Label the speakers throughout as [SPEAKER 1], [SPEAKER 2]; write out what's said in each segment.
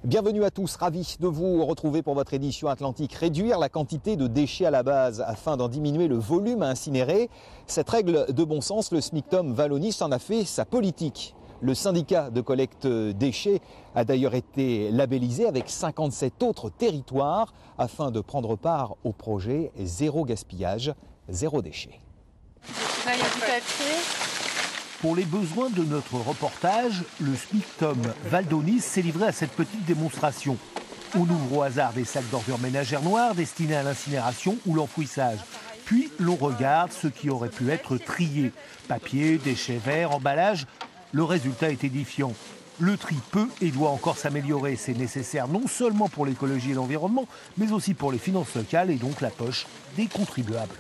[SPEAKER 1] Bienvenue à tous, ravi de vous retrouver pour votre édition Atlantique. Réduire la quantité de déchets à la base afin d'en diminuer le volume à incinérer. Cette règle de bon sens, le SMICTOM Wallonie en a fait sa politique. Le syndicat de collecte déchets a d'ailleurs été labellisé avec 57 autres territoires afin de prendre part au projet Zéro gaspillage, zéro déchet.
[SPEAKER 2] Là, il y a du papier.
[SPEAKER 3] Pour les besoins de notre reportage, le SMICTOM Wallonie s'est livré à cette petite démonstration. On ouvre au hasard des sacs d'ordures ménagères noires destinés à l'incinération ou l'enfouissage. Puis l'on regarde ce qui aurait pu être trié. Papier, déchets verts, emballage. Le résultat est édifiant. Le tri peut et doit encore s'améliorer. C'est nécessaire non seulement pour l'écologie et l'environnement, mais aussi pour les finances locales et donc la poche des contribuables.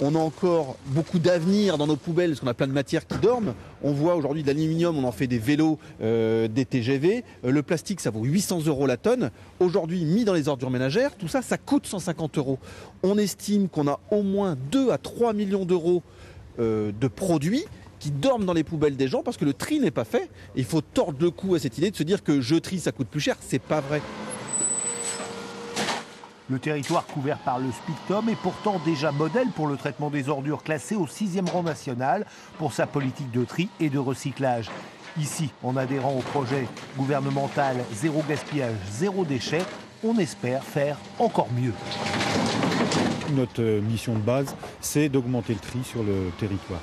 [SPEAKER 4] On a encore beaucoup d'avenir dans nos poubelles parce qu'on a plein de matières qui dorment. On voit aujourd'hui de l'aluminium, on en fait des vélos, des TGV. Le plastique, ça vaut 800 € la tonne. Aujourd'hui, mis dans les ordures ménagères, tout ça, ça coûte 150 €. On estime qu'on a au moins 2 à 3 millions d'euros de produits qui dorment dans les poubelles des gens parce que le tri n'est pas fait. Il faut tordre le cou à cette idée de se dire que je trie, ça coûte plus cher. C'est pas vrai.
[SPEAKER 3] Le territoire couvert par le SMICTOM est pourtant déjà modèle pour le traitement des ordures, classé au 6e rang national pour sa politique de tri et de recyclage. Ici, en adhérant au projet gouvernemental Zéro gaspillage, zéro déchet, on espère faire encore mieux.
[SPEAKER 5] Notre mission de base, c'est d'augmenter le tri sur le territoire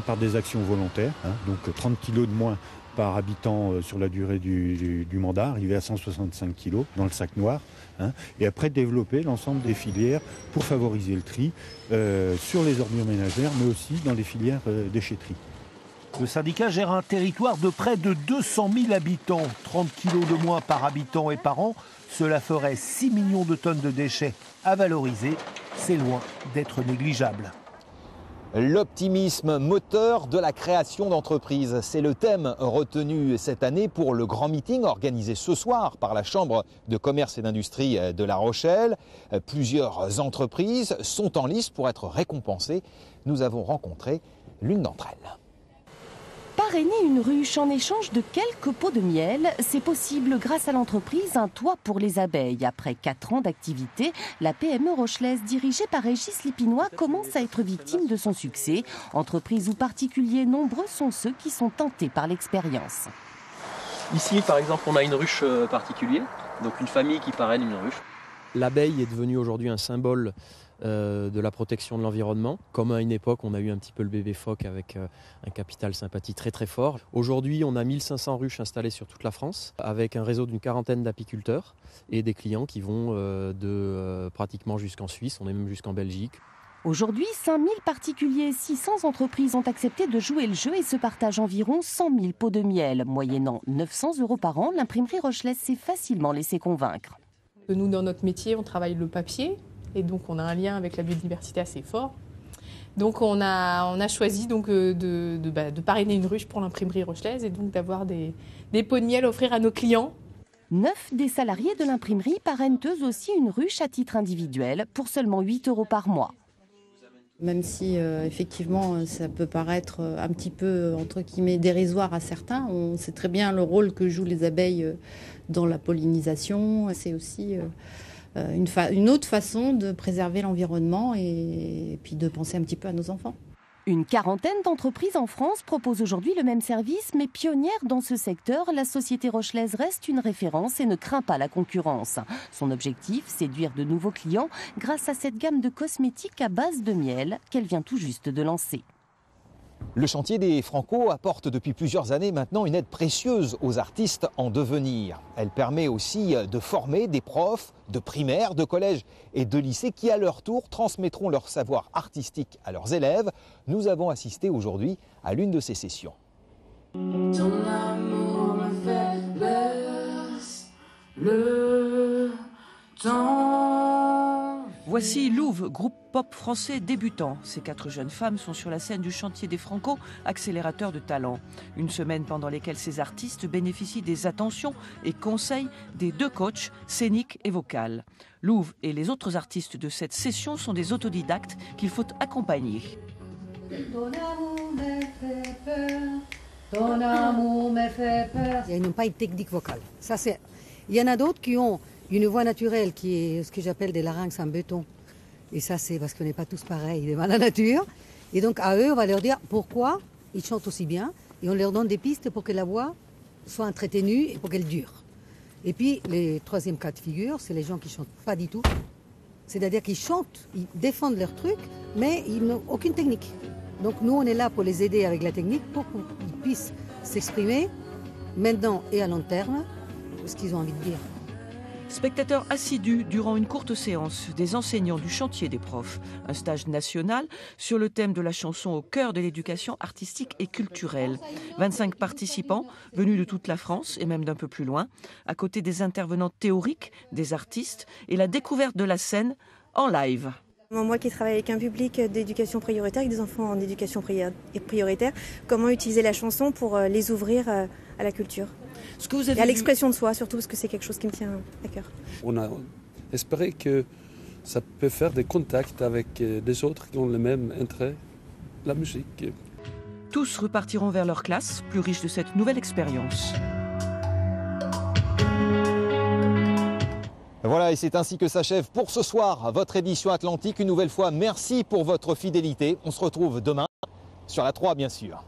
[SPEAKER 5] par des actions volontaires, donc 30 kg de moins par habitant sur la durée du mandat, arriver à 165 kg dans le sac noir, et après développer l'ensemble des filières pour favoriser le tri sur les ordures ménagères, mais aussi dans les filières déchetterie.
[SPEAKER 3] Le syndicat gère un territoire de près de 200 000 habitants, 30 kg de moins par habitant et par an. Cela ferait 6 millions de tonnes de déchets à valoriser. C'est loin d'être négligeable.
[SPEAKER 1] L'optimisme moteur de la création d'entreprises, c'est le thème retenu cette année pour le grand meeting organisé ce soir par la Chambre de commerce et d'industrie de La Rochelle. Plusieurs entreprises sont en lice pour être récompensées. Nous avons rencontré l'une d'entre elles.
[SPEAKER 6] Parrainer une ruche en échange de quelques pots de miel, c'est possible grâce à l'entreprise Un Toit pour les abeilles. Après 4 ans d'activité, la PME rochelaise dirigée par Régis Lipinois commence à être victime de son succès. Entreprises ou particuliers, nombreux sont ceux qui sont tentés par l'expérience.
[SPEAKER 7] Ici, par exemple, on a une ruche particulière, donc une famille qui parraine une ruche.
[SPEAKER 8] L'abeille est devenue aujourd'hui un symbole de la protection de l'environnement. Comme à une époque, on a eu un petit peu le bébé phoque avec un capital sympathie très très fort. Aujourd'hui, on a 1500 ruches installées sur toute la France, avec un réseau d'une 40aine d'apiculteurs et des clients qui vont pratiquement jusqu'en Suisse, on est même jusqu'en Belgique.
[SPEAKER 6] Aujourd'hui, 5000 particuliers et 600 entreprises ont accepté de jouer le jeu et se partagent environ 100 000 pots de miel. Moyennant 900 € par an, l'imprimerie rochelaise s'est facilement laissée convaincre.
[SPEAKER 2] Nous, dans notre métier, on travaille le papier. Et donc, on a un lien avec la biodiversité assez fort. Donc, on a choisi donc, de parrainer une ruche pour l'imprimerie rochelaise et donc d'avoir des pots de miel à offrir à nos clients.
[SPEAKER 6] 9 des salariés de l'imprimerie parrainent eux aussi une ruche à titre individuel pour seulement 8 € par mois.
[SPEAKER 9] Même si effectivement ça peut paraître un petit peu entre guillemets dérisoire à certains, on sait très bien le rôle que jouent les abeilles dans la pollinisation. C'est aussi une autre façon de préserver l'environnement et puis de penser un petit peu à nos enfants.
[SPEAKER 6] Une 40aine d'entreprises en France proposent aujourd'hui le même service, mais pionnière dans ce secteur, la société rochelaise reste une référence et ne craint pas la concurrence. Son objectif, séduire de nouveaux clients grâce à cette gamme de cosmétiques à base de miel qu'elle vient tout juste de lancer.
[SPEAKER 1] Le chantier des Franco apporte depuis plusieurs années maintenant une aide précieuse aux artistes en devenir. Elle permet aussi de former des profs de primaire, de collège et de lycée qui à leur tour transmettront leur savoir artistique à leurs élèves. Nous avons assisté aujourd'hui à l'une de ces sessions.
[SPEAKER 10] Ton amour me fait baisser le temps.
[SPEAKER 11] Voici Louve, groupe pop français débutant. Ces 4 jeunes femmes sont sur la scène du chantier des Franco, accélérateur de talent. Une semaine pendant laquelle ces artistes bénéficient des attentions et conseils des 2 coachs, scéniques et vocales. Louve et les autres artistes de cette session sont des autodidactes qu'il faut accompagner.
[SPEAKER 12] Ton amour me fait peur, ton amour me fait peur.
[SPEAKER 13] Ils n'ont pas une technique vocale. Ça, c'est
[SPEAKER 12] Il y en a d'autres qui ont une voix naturelle qui est ce que j'appelle des larynx en béton. Et ça, c'est parce qu'on n'est pas tous pareils devant la nature. Et donc, à eux, on va leur dire pourquoi ils chantent aussi bien. Et on leur donne des pistes pour que la voix soit entretenue et pour qu'elle dure. Et puis, le troisième cas de figure, c'est les gens qui chantent pas du tout. C'est-à-dire qu'ils chantent, ils défendent leur truc, mais ils n'ont aucune technique. Donc, nous, on est là pour les aider avec la technique pour qu'ils puissent s'exprimer maintenant et à long terme ce qu'ils ont envie de dire.
[SPEAKER 11] Spectateurs assidus durant une courte séance des enseignants du chantier des profs, un stage national sur le thème de la chanson au cœur de l'éducation artistique et culturelle. 25 participants venus de toute la France et même d'un peu plus loin, à côté des intervenants théoriques, des artistes et la découverte de la scène en live.
[SPEAKER 13] Moi qui travaille avec un public d'éducation prioritaire, avec des enfants en éducation prioritaire, comment utiliser la chanson pour les ouvrir à la culture et à l'expression de soi, surtout parce que c'est quelque chose qui me tient à cœur.
[SPEAKER 14] On a espéré que ça peut faire des contacts avec des autres qui ont le même intérêt, la musique.
[SPEAKER 11] Tous repartiront vers leur classe, plus riches de cette nouvelle expérience.
[SPEAKER 1] Voilà, et c'est ainsi que s'achève pour ce soir votre édition Atlantique. Une nouvelle fois, merci pour votre fidélité. On se retrouve demain sur la 3, bien sûr.